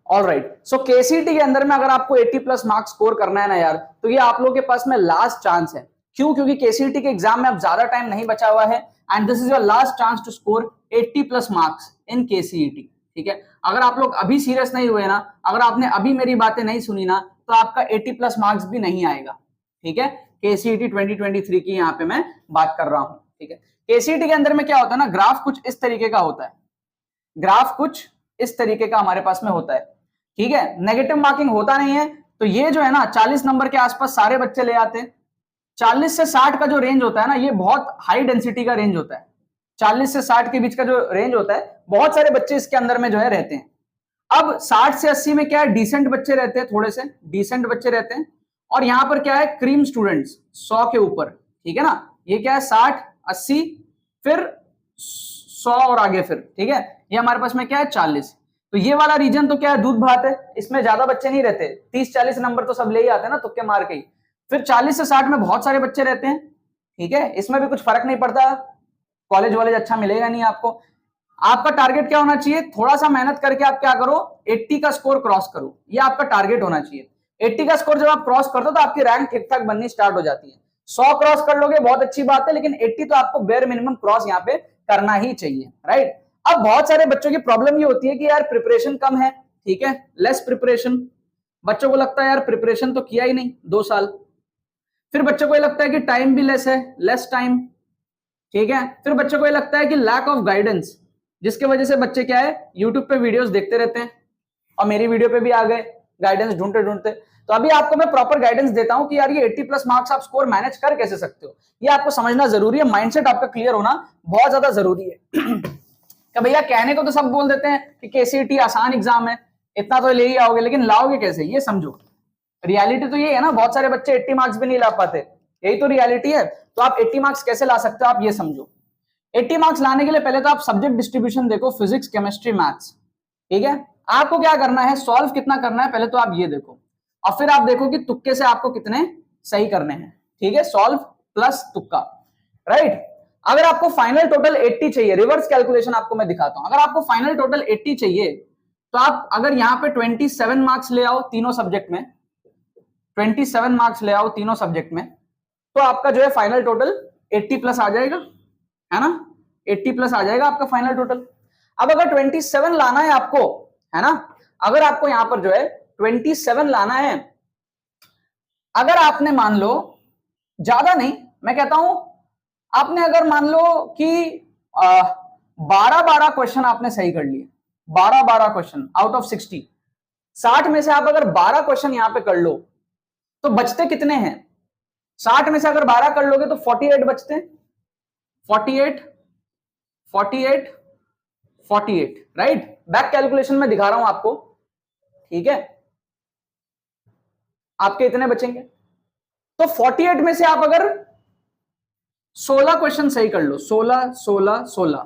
Alright, सो KCT के अंदर में अगर आपको 80 प्लस मार्क्स स्कोर करना है ना यार, तो ये आप लोगों के पास में लास्ट चांस है। क्यों? क्योंकि केसीटी के एग्जाम में अब ज्यादा टाइम नहीं बचा हुआ है and this is your last chance to score 80 plus marks in KCT. ठीक है, अगर आप लोग अभी सीरियस नहीं हुए ना, अगर आपने अभी मेरी बातें नहीं सुनी ना, तो आपका 80 प्लस मार्क्स भी नहीं आएगा। ठीक है, केसीटी 2023 की यहां पे मैं बात कर रहा हूं। ठीक है, केसीटी के अंदर में क्या होता है ना, ग्राफ कुछ इस तरीके का होता है, ग्राफ कुछ इस तरीके का हमारे पास में होता है। ठीक है, नेगेटिव मार्किंग होता नहीं है, तो ये जो है ना 40 नंबर के आसपास सारे बच्चे ले आते हैं। 40 से 60 का जो रेंज होता है ना, ये बहुत हाई डेंसिटी का रेंज होता है। 40 से 60 के बीच का जो रेंज होता है, बहुत सारे बच्चे इसके अंदर में जो है रहते हैं। अब 60 से 80 में क्या है, डिसेंट बच्चे रहते हैं, थोड़े से डिसेंट बच्चे रहते हैं। और यहां पर क्या है, क्रीम स्टूडेंट्स 100 के ऊपर। ठीक है ना, ये क्या है 60 80 फिर 100 और आगे फिर। ठीक है, ये हमारे पास में क्या है 40। तो ये वाला रीजन तो क्या है, दूध भात है, इसमें ज्यादा बच्चे नहीं रहते। 30-40 नंबर तो सब ले ही आते हैं ना तुक्के मार के ही। फिर 40 से 60 में बहुत सारे बच्चे रहते हैं। ठीक है, इसमें भी कुछ फर्क नहीं पड़ता, कॉलेज वॉलेज अच्छा मिलेगा नहीं आपको। आपका टारगेट क्या होना चाहिए, थोड़ा सा मेहनत करके आप क्या करो, 80 का स्कोर क्रॉस करो, ये आपका टारगेट होना चाहिए। 80 का स्कोर जब आप क्रॉस करते हो तो आपकी रैंक ठीक ठाक बननी स्टार्ट हो जाती है। 100 क्रॉस कर लोगे बहुत अच्छी बात है, लेकिन 80 तो आपको बेयर मिनिमम क्रॉस यहाँ पे करना ही चाहिए, राइट। अब बहुत सारे बच्चों की प्रॉब्लम ये होती है कि यार प्रिपरेशन कम है। ठीक है, लेस प्रिपरेशन, बच्चों को लगता है यार प्रिपरेशन तो किया ही नहीं 2 साल। फिर बच्चों को ये लगता है कि टाइम भी लेस है, लेस टाइम। ठीक है, फिर बच्चों को ये लगता है कि लैक ऑफ गाइडेंस, जिसकी वजह से बच्चे क्या है यूट्यूब पे वीडियोस देखते रहते हैं, और मेरी वीडियो पे भी आ गए गाइडेंस ढूंढते ढूंढते। तो अभी आपको मैं प्रॉपर गाइडेंस देता हूं कि यार ये 80 प्लस मार्क्स आप स्कोर मैनेज कर कैसे सकते हो, ये आपको समझना जरूरी है। माइंडसेट आपका क्लियर होना बहुत ज्यादा जरूरी है। कि भैया कहने को तो सब बोल देते हैं कि केसीटी आसान एग्जाम है, इतना तो ले ही आओगे, लेकिन लाओगे कैसे ये समझो। रियलिटी तो ये है ना, बहुत सारे बच्चे 80 मार्क्स भी नहीं ला पाते, यही तो रियलिटी है। तो आप 80 मार्क्स कैसे ला सकते हो आप ये समझो। 80 मार्क्स लाने के लिए पहले तो आप सब्जेक्ट डिस्ट्रीब्यूशन देखो, फिजिक्स केमिस्ट्री मैथ्स। ठीक है, आपको क्या करना है, सॉल्व कितना करना है पहले तो आप ये देखो, और फिर आप देखो कि तुक्के से आपको कितने सही करने हैं। ठीक है, सॉल्व प्लस तुक्का, राइट। अगर आपको फाइनल टोटल 80 चाहिए, रिवर्स कैलकुलेशन आपको मैं दिखाता हूं। अगर आपको फाइनल टोटल 80 चाहिए तो आप अगर यहां पे 27 मार्क्स ले आओ तीनों सब्जेक्ट में, 27 मार्क्स ले आओ तीनों सब्जेक्ट में, तो आपका जो है फाइनल टोटल 80 प्लस आ जाएगा, है ना। 80 प्लस आ जाएगा आपका फाइनल टोटल। अब अगर 27 लाना है आपको, है ना, अगर आपको यहां पर जो है 27 लाना है, अगर आपने मान लो ज्यादा नहीं मैं कहता हूं, आपने अगर मान लो कि 12 क्वेश्चन आपने सही कर लिए, 12 क्वेश्चन आउट ऑफ 60 में से आप अगर 12 क्वेश्चन यहां पे कर लो तो बचते कितने हैं, 60 में से अगर 12 कर लोगे तो 48 बचते हैं। 48 48 48, राइट। बैक कैलकुलेशन में दिखा रहा हूं आपको। ठीक है, आपके इतने बचेंगे। तो 48 में से आप अगर 16 क्वेश्चन सही कर लो, 16 16 16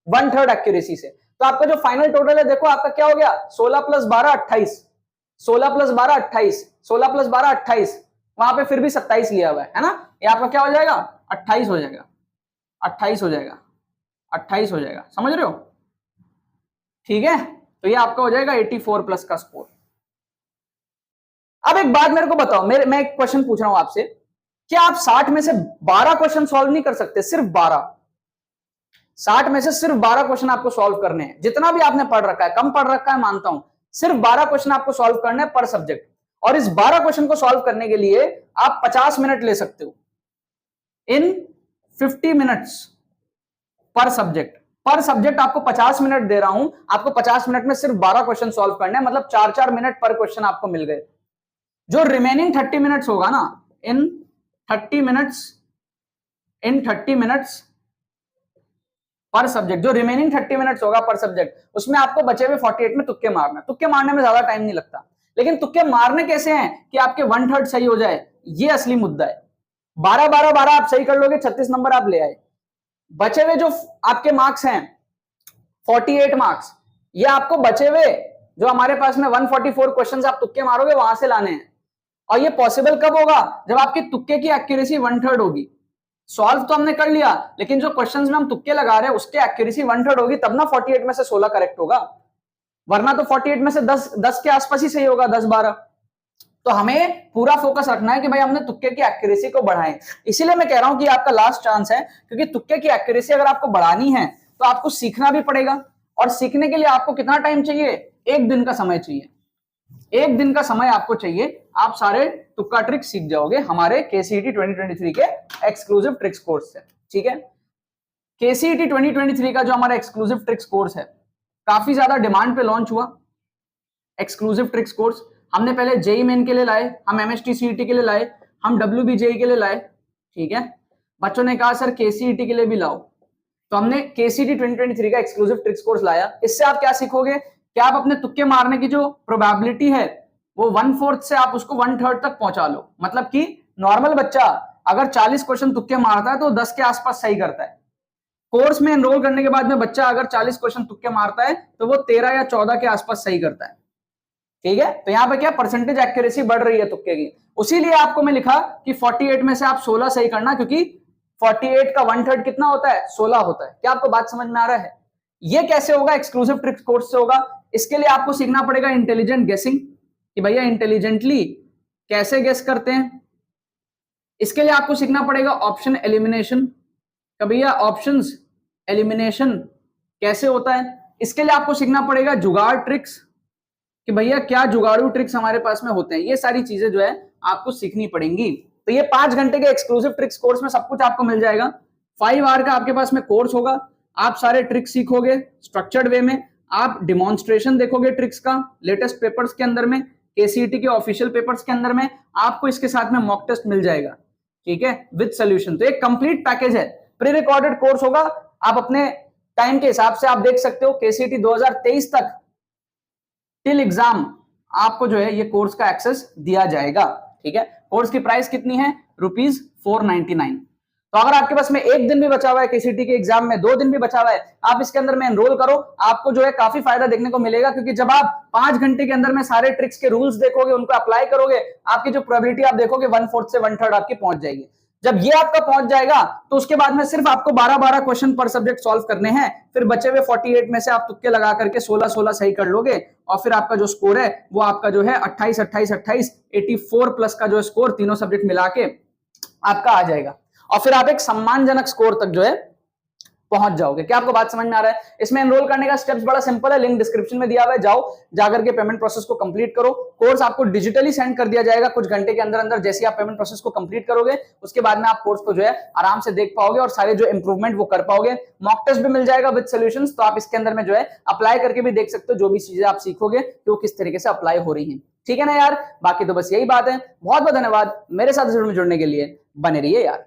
1/3 एक्यूरेसी से, तो आपका जो फाइनल टोटल है देखो आपका क्या हो गया, 16 प्लस 12 28, 16 प्लस 12 28, 16 प्लस 12 28, वहां पे फिर भी 27 लिया हुआ है ना, ये आपका क्या हो जाएगा 28 हो जाएगा, 28 हो जाएगा, 28 हो जाएगा, समझ रहे हो। ठीक है, तो ये आपका हो जाएगा 84 प्लस का स्कोर। अब एक बात मेरे को बताओ, मैं एक क्वेश्चन पूछ रहा हूं आपसे, क्या आप 60 में से 12 क्वेश्चन सॉल्व नहीं कर सकते, सिर्फ 12, 60 में से सिर्फ 12 क्वेश्चन आपको सॉल्व करने हैं, जितना भी आपने पढ़ रखा है, कम पढ़ रखा है मानता हूं, सिर्फ 12 क्वेश्चन आपको सॉल्व करने हैं पर सब्जेक्ट। और इस 12 क्वेश्चन को सॉल्व करने के लिए आप 50 मिनट ले सकते हो, इन 50 मिनट्स पर सब्जेक्ट। पर सब्जेक्ट आपको 50 मिनट दे रहा हूं, आपको 50 मिनट में सिर्फ 12 क्वेश्चन सॉल्व करने हैं, मतलब 4-4 मिनट पर क्वेश्चन आपको मिल गए। जो रिमेनिंग 30 मिनट्स होगा ना, इन 30 मिनट्स पर सब्जेक्ट, जो रिमेनिंग 30 मिनट्स होगा पर सब्जेक्ट, उसमें आपको बचे हुए 48 में तुक्के मारना है। तुक्के मारने में ज्यादा टाइम नहीं लगता, लेकिन तुक्के मारने कैसे हैं कि आपके 1/3 सही हो जाए, ये असली मुद्दा है। 12 आप सही कर लोगे, 36 नंबर आप ले आए। बचे हुए जो आपके मार्क्स हैं 48 मार्क्स, ये आपको बचे हुए जो हमारे पास में 144 क्वेश्चंस आप तुक्के मारोगे वहां से लाने हैं। और ये पॉसिबल कब होगा, जब आपकी तुक्के की एक्यूरेसी 1/3 होगी। सॉल्व तो हमने कर लिया, लेकिन जो क्वेश्चंस में हम तुक्के लगा रहे हैं उसके एक्यूरेसी 1/3 होगी, तब ना 48 में से 16 करेक्ट होगा। वरना तो 48 में से 10 के आसपास ही सही होगा, 10-12। तो हमें पूरा फोकस रखना है कि भाई हमने तुक्के की एक्यूरेसी को बढ़ाएं। इसीलिए मैं कह रहा हूं कि आपका लास्ट चांस है, क्योंकि तुक्के की एक्यूरेसी अगर आपको बढ़ानी है तो आपको सीखना भी पड़ेगा, और सीखने के लिए आपको कितना टाइम चाहिए? 1 दिन का समय चाहिए। 1 दिन का समय आपको चाहिए, आप सारे तुक्का ट्रिक सीख जाओगे हमारे केसीईटी 2023 के एक्सक्लूसिव ट्रिक्स कोर्स से। ठीक है, केसीईटी 2023 का जो हमारा एक्सक्लूसिव ट्रिक्स कोर्स है, काफी ज्यादा डिमांड पे लॉन्च हुआ। एक्सक्लूसिव ट्रिक्स कोर्स हमने पहले जेई मेन के लिए लाए, हम एमएसटी सीईटी के लिए लाए, हम डब्ल्यूबीजेई के लिए लाए। ठीक है, बच्चों ने कहा सर केसीईटी के लिए भी लाओ, तो हमने केसीईटी 2023 का एक्सक्लूसिव ट्रिक्स कोर्स लाया। इससे आप क्या सीखोगे कि आप अपने तुक्के मारने की जो प्रोबेबिलिटी है वो 1/4 से आप उसको 1/3 तक पहुंचा लो। मतलब कि नॉर्मल बच्चा अगर 40 क्वेश्चन तुक्के मारता है तो 10 के आसपास सही करता है। कोर्स में एनरोल करने के बाद में बच्चा अगर 40 क्वेश्चन तुक्के मारता है तो वो 13 या 14 के आसपास सही करता है। ठीक है, तो यहां पे क्या परसेंटेज एक्यूरेसी बढ़ रही है तुक्के की। उसीलिए आपको मैं लिखा कि 48 में से आप 16 सही करना, क्योंकि 48 का 1/3 कितना होता है? 16 होता है। क्या आपको बात समझ में आ रहा है? ये कैसे होगा? एक्सक्लूसिव ट्रिक्स कोर्स से होगा। इसके लिए आपको सीखना पड़ेगा इंटेलिजेंट गेसिंग, कि भैया इंटेलिजेंटली कैसे गेस करते हैं। इसके लिए आपको सीखना पड़ेगा ऑप्शन एलिमिनेशन, कि भैया ऑप्शंस एलिमिनेशन कैसे होता है। इसके लिए आपको सीखना पड़ेगा जुगाड़ ट्रिक्स, कि भैया क्या जुगाड़ू ट्रिक्स हमारे पास में होते हैं। ये सारी चीजें जो है आपको सीखनी पड़ेंगी। तो ये 5 घंटे के एक्सक्लूसिव ट्रिक्स कोर्स में सब कुछ आपको मिल जाएगा। 5 आवर का आपके पास में कोर्स होगा, आप सारे ट्रिक्स सीखोगे स्ट्रक्चर्ड वे में, आप डिमॉन्स्ट्रेशन देखोगे ट्रिक्स का लेटेस्ट पेपर्स के अंदर में, केसीईटी के ऑफिशियल पेपर्स के अंदर में, आपको इसके साथ में मॉक टेस्ट मिल जाएगा। ठीक है, विद सोल्यूशन। तो एक कंप्लीट पैकेज है, प्री रिकॉर्डेड कोर्स होगा। आप अपने टाइम के हिसाब से आप देख सकते हो, केसीईटी 2023 तक टिल एग्जाम आपको जो है ये कोर्स का एक्सेस दिया जाएगा। ठीक है, कोर्स की प्राइस कितनी है? ₹499। तो अगर आपके पास में 1 दिन भी बचा हुआ है केसीईटी के एग्जाम में, 2 दिन भी बचा हुआ है, आप इसके अंदर में एनरोल करो। आपको जो है काफी फायदा देखने को मिलेगा, क्योंकि जब आप 5 घंटे के अंदर में सारे ट्रिक्स के रूल्स देखोगे, उनको अप्लाई करोगे, आपकी जो प्रोबेबिलिटी आप देखोगे 1/4 से 1/3 आपकी पहुंच जाएगी। जब ये आपका पहुंच जाएगा तो उसके बाद में सिर्फ आपको 12-12 क्वेश्चन पर सब्जेक्ट सॉल्व करने हैं। फिर बचे हुए 48 में से आप तुक्के लगा करके 16-16 सही कर लोगे, और फिर आपका जो स्कोर है वो आपका जो है 28-28-28 84 प्लस का जो स्कोर तीनों सब्जेक्ट मिला के आपका आ जाएगा, और फिर आप एक सम्मानजनक स्कोर तक जो है पहुंच जाओगे। क्या आपको बात समझ में आ रहा है? इसमें एनरोल करने का स्टेप्स बड़ा सिंपल है, लिंक डिस्क्रिप्शन में दिया हुआ है, जाओ जाकर के पेमेंट प्रोसेस को कंप्लीट करो। कोर्स आपको डिजिटली सेंड कर दिया जाएगा कुछ घंटे के अंदर अंदर। जैसे आप पेमेंट प्रोसेस को कंप्लीट करोगे उसके बाद में आप कोर्स को जो है आराम से देख पाओगे और सारे जो इंप्रूवमेंट वो कर पाओगे। मॉक टेस्ट भी मिल जाएगा विद सॉल्यूशंस, तो आप इसके अंदर में जो है अप्लाई करके भी देख सकते हो जो भी चीजें आप सीखोगे कि वो किस तरीके से अप्लाई हो रही है। ठीक है ना यार? बाकी तो बस यही बात है। बहुत बहुत धन्यवाद मेरे साथ जुड़ने के लिए, बने रहिए यार।